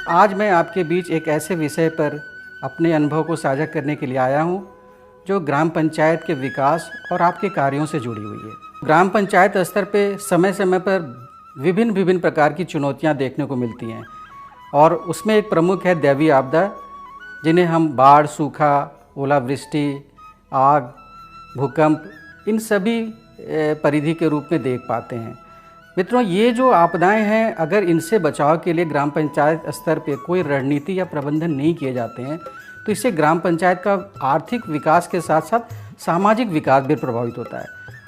आज मैं आपके बीच एक ऐसे विषय पर अपने अनुभव को साझा करने के लिए आया हूँ जो ग्राम पंचायत के विकास और आपके कार्यों से जुड़ी हुई है। ग्राम पंचायत स्तर पे समय समय पर विभिन्न प्रकार की चुनौतियाँ देखने को मिलती हैं और उसमें एक प्रमुख है दैवीय आपदा, जिन्हें हम बाढ़, सूखा, ओलावृष्टि, आग, भूकंप इन सभी परिधि के रूप में देख पाते हैं। मित्रों, ये जो आपदाएं हैं, अगर इनसे बचाव के लिए ग्राम पंचायत स्तर पे कोई रणनीति या प्रबंधन नहीं किए जाते हैं तो इससे ग्राम पंचायत का आर्थिक विकास के साथ साथ सामाजिक विकास भी प्रभावित होता है।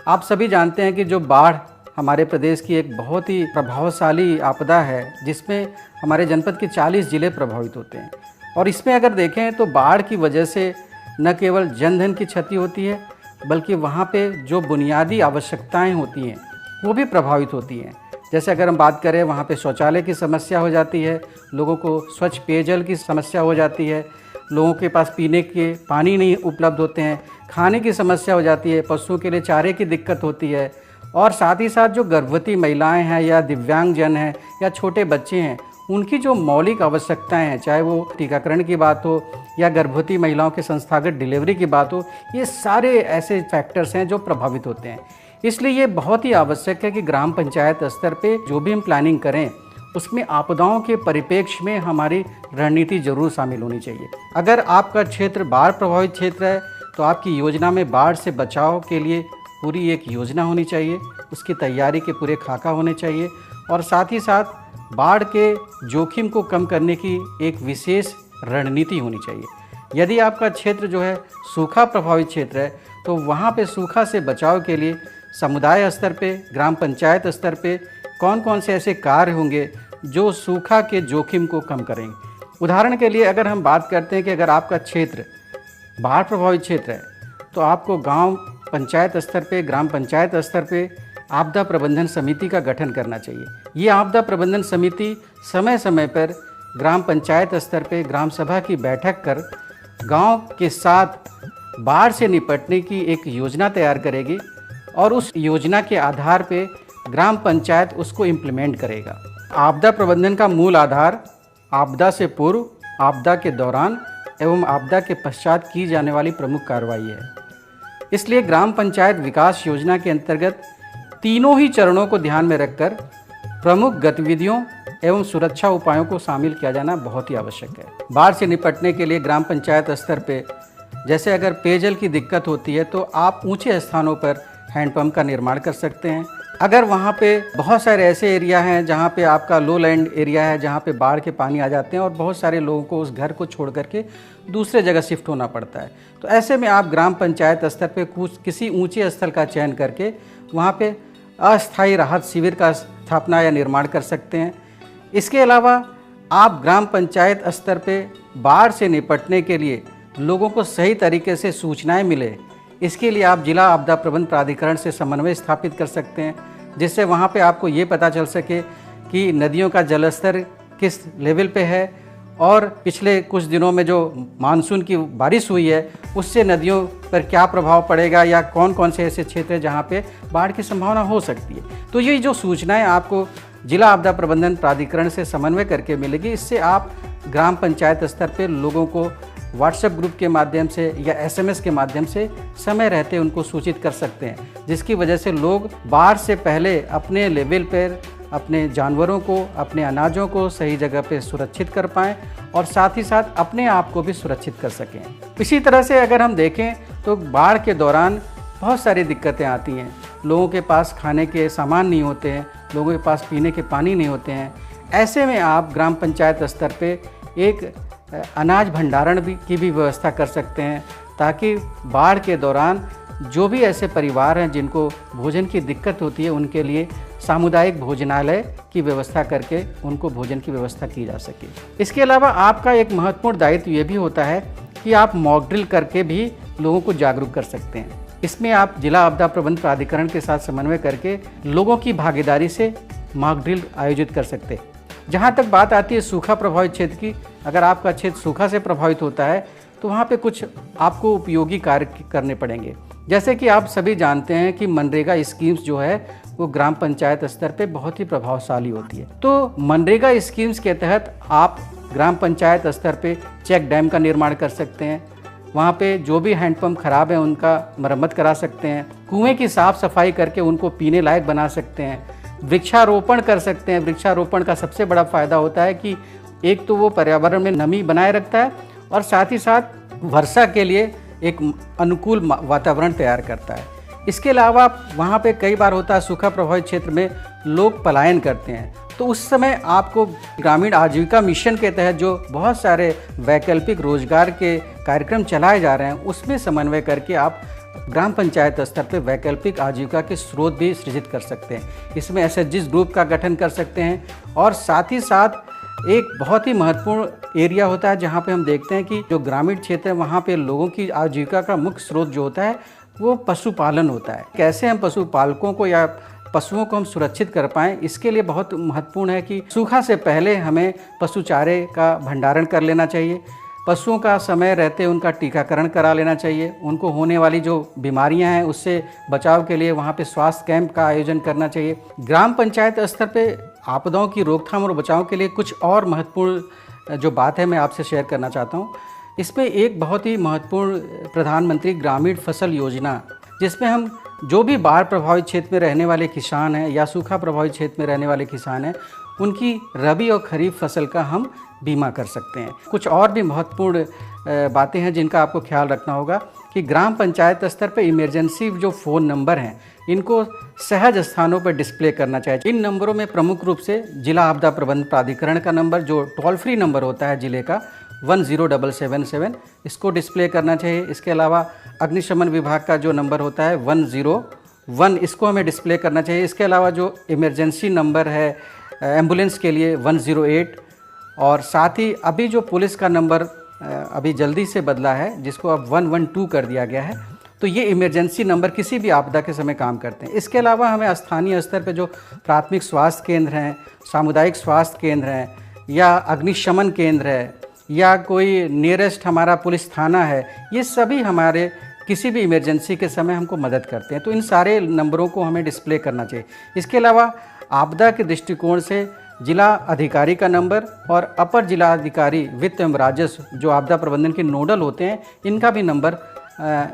आप सभी जानते हैं कि जो बाढ़ हमारे प्रदेश की एक बहुत ही प्रभावशाली आपदा है, जिसमें हमारे जनपद के 40 जिले प्रभावित होते हैं। और इसमें अगर देखें तो बाढ़ की वजह से न केवल जनधन की क्षति होती है, बल्कि वहाँ पे जो बुनियादी आवश्यकताएं होती हैं वो भी प्रभावित होती हैं। जैसे अगर हम बात करें, वहाँ पे शौचालय की समस्या हो जाती है, लोगों को स्वच्छ पेयजल की समस्या हो जाती है, लोगों के पास पीने के पानी नहीं उपलब्ध होते हैं, खाने की समस्या हो जाती है, पशुओं के लिए चारे की दिक्कत होती है, और साथ ही साथ जो गर्भवती महिलाएं हैं या दिव्यांगजन हैं या छोटे बच्चे हैं, उनकी जो मौलिक आवश्यकताएं हैं, चाहे वो टीकाकरण की बात हो या गर्भवती महिलाओं के संस्थागत डिलीवरी की बात हो, ये सारे ऐसे फैक्टर्स हैं जो प्रभावित होते हैं। इसलिए ये बहुत ही आवश्यक है कि ग्राम पंचायत स्तर पे जो भी हम प्लानिंग करें उसमें आपदाओं के परिप्रेक्ष्य में हमारी रणनीति जरूर शामिल होनी चाहिए। अगर आपका क्षेत्र बाढ़ प्रभावित क्षेत्र है तो आपकी योजना में बाढ़ से बचाव के लिए पूरी एक योजना होनी चाहिए, उसकी तैयारी के पूरे खाका होने चाहिए, और साथ ही साथ बाढ़ के जोखिम को कम करने की एक विशेष रणनीति होनी चाहिए। यदि आपका क्षेत्र जो है सूखा प्रभावित क्षेत्र है तो वहाँ पे सूखा से बचाव के लिए समुदाय स्तर पे, ग्राम पंचायत स्तर पे कौन कौन से ऐसे कार्य होंगे जो सूखा के जोखिम को कम करेंगे। उदाहरण के लिए अगर हम बात करते हैं कि अगर आपका क्षेत्र बाढ़ प्रभावित क्षेत्र है तो आपको गांव पंचायत स्तर पे, ग्राम पंचायत स्तर पे आपदा प्रबंधन समिति का गठन करना चाहिए। ये आपदा प्रबंधन समिति समय समय पर ग्राम पंचायत स्तर पे ग्राम सभा की बैठक कर गांव के साथ बाढ़ से निपटने की एक योजना तैयार करेगी और उस योजना के आधार पे ग्राम पंचायत उसको इम्प्लीमेंट करेगा। आपदा प्रबंधन का मूल आधार आपदा से पूर्व, आपदा के दौरान एवं आपदा के पश्चात की जाने वाली प्रमुख कार्रवाई है। इसलिए ग्राम पंचायत विकास योजना के अंतर्गत तीनों ही चरणों को ध्यान में रखकर प्रमुख गतिविधियों एवं सुरक्षा उपायों को शामिल किया जाना बहुत ही आवश्यक है। बाढ़ से निपटने के लिए ग्राम पंचायत स्तर पे जैसे अगर पेयजल की दिक्कत होती है तो आप ऊंचे स्थानों पर हैंडपंप का निर्माण कर सकते हैं। अगर वहाँ पे बहुत सारे ऐसे एरिया हैं जहाँ पे आपका लो लैंड एरिया है, जहाँ पे बाढ़ के पानी आ जाते हैं और बहुत सारे लोगों को उस घर को छोड़ करके दूसरे जगह शिफ्ट होना पड़ता है, तो ऐसे में आप ग्राम पंचायत स्तर पे किसी ऊंचे स्थल का चयन करके वहाँ पे अस्थायी राहत शिविर का स्थापना या निर्माण कर सकते हैं। इसके अलावा आप ग्राम पंचायत स्तर पे बाढ़ से निपटने के लिए लोगों को सही तरीके से सूचनाएं मिले, इसके लिए आप जिला आपदा प्रबंधन प्राधिकरण से समन्वय स्थापित कर सकते हैं, जिससे वहाँ पे आपको ये पता चल सके कि नदियों का जलस्तर किस लेवल पे है और पिछले कुछ दिनों में जो मानसून की बारिश हुई है उससे नदियों पर क्या प्रभाव पड़ेगा या कौन कौन से ऐसे क्षेत्र हैं जहाँ पे बाढ़ की संभावना हो सकती है। तो ये जो सूचनाएं आपको जिला आपदा प्रबंधन प्राधिकरण से समन्वय करके मिलेगी, इससे आप ग्राम पंचायत स्तर पर लोगों को व्हाट्सएप ग्रुप के माध्यम से या एसएमएस के माध्यम से समय रहते उनको सूचित कर सकते हैं, जिसकी वजह से लोग बाढ़ से पहले अपने लेवल पर अपने जानवरों को, अपने अनाजों को सही जगह पे सुरक्षित कर पाएँ और साथ ही साथ अपने आप को भी सुरक्षित कर सकें। इसी तरह से अगर हम देखें तो बाढ़ के दौरान बहुत सारी दिक्कतें आती हैं। लोगों के पास खाने के सामान नहीं होते हैं, लोगों के पास पीने के पानी नहीं होते हैं। ऐसे में आप ग्राम पंचायत स्तर पर एक अनाज भंडारण की भी व्यवस्था कर सकते हैं, ताकि बाढ़ के दौरान जो भी ऐसे परिवार हैं जिनको भोजन की दिक्कत होती है उनके लिए सामुदायिक भोजनालय की व्यवस्था करके उनको भोजन की व्यवस्था की जा सके। इसके अलावा आपका एक महत्वपूर्ण दायित्व ये भी होता है कि आप मॉक ड्रिल करके भी लोगों को जागरूक कर सकते हैं। इसमें आप जिला आपदा प्रबंधन प्राधिकरण के साथ समन्वय करके लोगों की भागीदारी से मॉक ड्रिल आयोजित कर सकते हैं। जहाँ तक बात आती है सूखा प्रभावित क्षेत्र की, अगर आपका क्षेत्र सूखा से प्रभावित होता है तो वहाँ पे कुछ आपको उपयोगी कार्य करने पड़ेंगे। जैसे कि आप सभी जानते हैं कि मनरेगा स्कीम्स जो है वो ग्राम पंचायत स्तर पे बहुत ही प्रभावशाली होती है। तो मनरेगा स्कीम्स के तहत आप ग्राम पंचायत स्तर पे चेक डैम का निर्माण कर सकते हैं, वहाँ पे जो भी हैंडपम्प खराब है उनका मरम्मत करा सकते हैं, कुएं की साफ़ सफाई करके उनको पीने लायक बना सकते हैं, वृक्षारोपण कर सकते हैं। वृक्षारोपण का सबसे बड़ा फ़ायदा होता है कि एक तो वो पर्यावरण में नमी बनाए रखता है और साथ ही साथ वर्षा के लिए एक अनुकूल वातावरण तैयार करता है। इसके अलावा वहाँ पे कई बार होता है सूखा प्रभावित क्षेत्र में लोग पलायन करते हैं, तो उस समय आपको ग्रामीण आजीविका मिशन के तहत जो बहुत सारे वैकल्पिक रोजगार के कार्यक्रम चलाए जा रहे हैं उसमें समन्वय करके आप ग्राम पंचायत स्तर पर वैकल्पिक आजीविका के स्रोत भी सृजित कर सकते हैं। इसमें एसएचजी ग्रुप का गठन कर सकते हैं और साथ ही साथ एक बहुत ही महत्वपूर्ण एरिया होता है जहाँ पे हम देखते हैं कि जो ग्रामीण क्षेत्र है वहाँ पे लोगों की आजीविका का मुख्य स्रोत जो होता है वो पशुपालन होता है। कैसे हम पशुपालकों को या पशुओं को हम सुरक्षित कर पाएँ, इसके लिए बहुत महत्वपूर्ण है कि सूखा से पहले हमें पशु चारे का भंडारण कर लेना चाहिए, पशुओं का समय रहते उनका टीकाकरण करा लेना चाहिए, उनको होने वाली जो बीमारियां हैं उससे बचाव के लिए वहाँ पे स्वास्थ्य कैंप का आयोजन करना चाहिए। ग्राम पंचायत स्तर पे आपदाओं की रोकथाम और बचाव के लिए कुछ और महत्वपूर्ण जो बात है मैं आपसे शेयर करना चाहता हूँ। इसमें एक बहुत ही महत्वपूर्ण प्रधानमंत्री ग्रामीण फसल योजना, जिसमें हम जो भी बाढ़ प्रभावित क्षेत्र में रहने वाले किसान हैं या सूखा प्रभावित क्षेत्र में रहने वाले किसान हैं उनकी रबी और खरीफ फसल का हम बीमा कर सकते हैं। कुछ और भी महत्वपूर्ण बातें हैं जिनका आपको ख्याल रखना होगा कि ग्राम पंचायत स्तर पर इमरजेंसी जो फ़ोन नंबर हैं इनको सहज स्थानों पर डिस्प्ले करना चाहिए। इन नंबरों में प्रमुख रूप से जिला आपदा प्रबंधन प्राधिकरण का नंबर जो टोल फ्री नंबर होता है जिले का 10777, इसको डिस्प्ले करना चाहिए। इसके अलावा अग्निशमन विभाग का जो नंबर होता है 101, इसको हमें डिस्प्ले करना चाहिए। इसके अलावा जो इमरजेंसी नंबर है एम्बुलेंस के लिए 108, और साथ ही अभी जो पुलिस का नंबर अभी जल्दी से बदला है जिसको अब 112 कर दिया गया है, तो ये इमरजेंसी नंबर किसी भी आपदा के समय काम करते हैं। इसके अलावा हमें स्थानीय स्तर पे जो प्राथमिक स्वास्थ्य केंद्र हैं, सामुदायिक स्वास्थ्य केंद्र हैं या अग्निशमन केंद्र है या कोई नियरेस्ट हमारा पुलिस थाना है, ये सभी हमारे किसी भी इमरजेंसी के समय हमको मदद करते हैं। तो इन सारे नंबरों को हमें डिस्प्ले करना चाहिए। इसके अलावा आपदा के दृष्टिकोण से जिला अधिकारी का नंबर और अपर जिला अधिकारी वित्त एवं राजस्व जो आपदा प्रबंधन के नोडल होते हैं इनका भी नंबर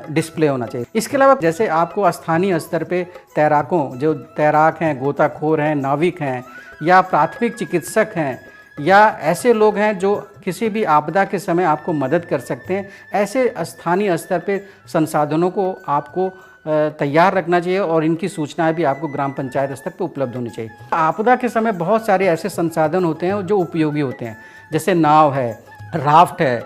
डिस्प्ले होना चाहिए। इसके अलावा जैसे आपको स्थानीय स्तर पे तैराकों, जो तैराक हैं, गोताखोर हैं, नाविक हैं या प्राथमिक चिकित्सक हैं या ऐसे लोग हैं जो किसी भी आपदा के समय आपको मदद कर सकते हैं, ऐसे स्थानीय स्तर पे संसाधनों को आपको तैयार रखना चाहिए और इनकी सूचनाएं भी आपको ग्राम पंचायत स्तर पर उपलब्ध होनी चाहिए। आपदा के समय बहुत सारे ऐसे संसाधन होते हैं जो उपयोगी होते हैं, जैसे नाव है, राफ्ट है,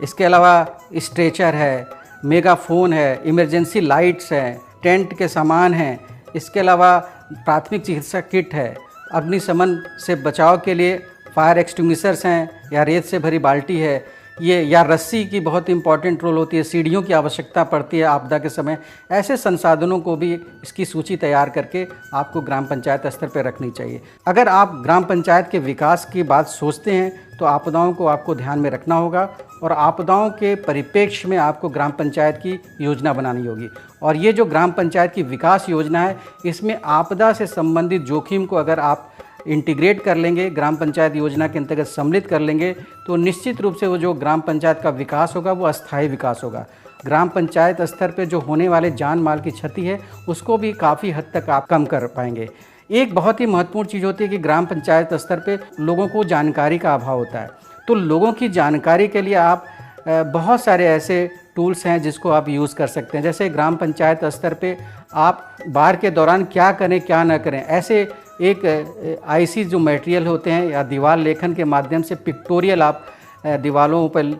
इसके अलावा स्ट्रेचर है, मेगाफोन है, इमरजेंसी लाइट्स हैं, टेंट के सामान हैं, इसके अलावा प्राथमिक चिकित्सा किट है, अग्निशमन से बचाव के लिए फायर एक्सटिंग्विशर्स हैं या रेत से भरी बाल्टी है, ये या रस्सी की बहुत इंपॉर्टेंट रोल होती है, सीढ़ियों की आवश्यकता पड़ती है आपदा के समय। ऐसे संसाधनों को भी इसकी सूची तैयार करके आपको ग्राम पंचायत स्तर पर रखनी चाहिए। अगर आप ग्राम पंचायत के विकास की बात सोचते हैं तो आपदाओं को आपको ध्यान में रखना होगा और आपदाओं के परिप्रेक्ष्य में आपको ग्राम पंचायत की योजना बनानी होगी। और ये जो ग्राम पंचायत की विकास योजना है इसमें आपदा से संबंधित जोखिम को अगर आप इंटीग्रेट कर लेंगे, ग्राम पंचायत योजना के अंतर्गत सम्मिलित कर लेंगे, तो निश्चित रूप से वो जो ग्राम पंचायत का विकास होगा वो अस्थायी विकास होगा। ग्राम पंचायत स्तर पे जो होने वाले जान माल की क्षति है उसको भी काफ़ी हद तक आप कम कर पाएंगे। एक बहुत ही महत्वपूर्ण चीज़ होती है कि ग्राम पंचायत स्तर पे लोगों को जानकारी का अभाव होता है, तो लोगों की जानकारी के लिए आप बहुत सारे ऐसे टूल्स हैं जिसको आप यूज़ कर सकते हैं। जैसे ग्राम पंचायत स्तर पे आप बाढ़ के दौरान क्या करें क्या ना करें, ऐसे एक आईसी जो मटेरियल होते हैं या दीवार लेखन के माध्यम से पिक्टोरियल आप दीवारों पर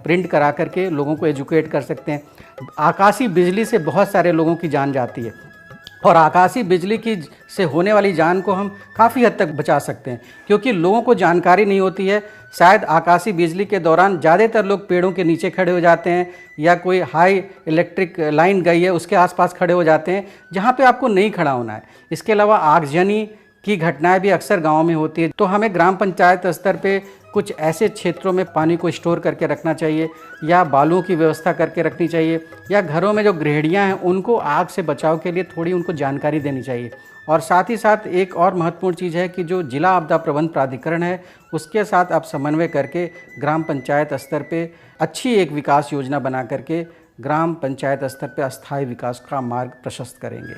प्रिंट करा करके लोगों को एजुकेट कर सकते हैं। आकाशीय बिजली से बहुत सारे लोगों की जान जाती है और आकाशीय बिजली की से होने वाली जान को हम काफ़ी हद तक बचा सकते हैं, क्योंकि लोगों को जानकारी नहीं होती है। शायद आकाशीय बिजली के दौरान ज़्यादातर लोग पेड़ों के नीचे खड़े हो जाते हैं या कोई हाई इलेक्ट्रिक लाइन गई है उसके आसपास खड़े हो जाते हैं जहाँ पे आपको नहीं खड़ा होना है। इसके अलावा आगजनी की घटनाएं भी अक्सर गाँव में होती है, तो हमें ग्राम पंचायत स्तर पे कुछ ऐसे क्षेत्रों में पानी को स्टोर करके रखना चाहिए या बालुओं की व्यवस्था करके रखनी चाहिए या घरों में जो गृहिणियाँ हैं उनको आग से बचाव के लिए थोड़ी उनको जानकारी देनी चाहिए। और साथ ही साथ एक और महत्वपूर्ण चीज़ है कि जो जिला आपदा प्रबंध प्राधिकरण है, उसके साथ आप समन्वय करके ग्राम पंचायत स्तर पे अच्छी एक विकास योजना बना करके ग्राम पंचायत स्तर पे अस्थायी विकास का मार्ग प्रशस्त करेंगे।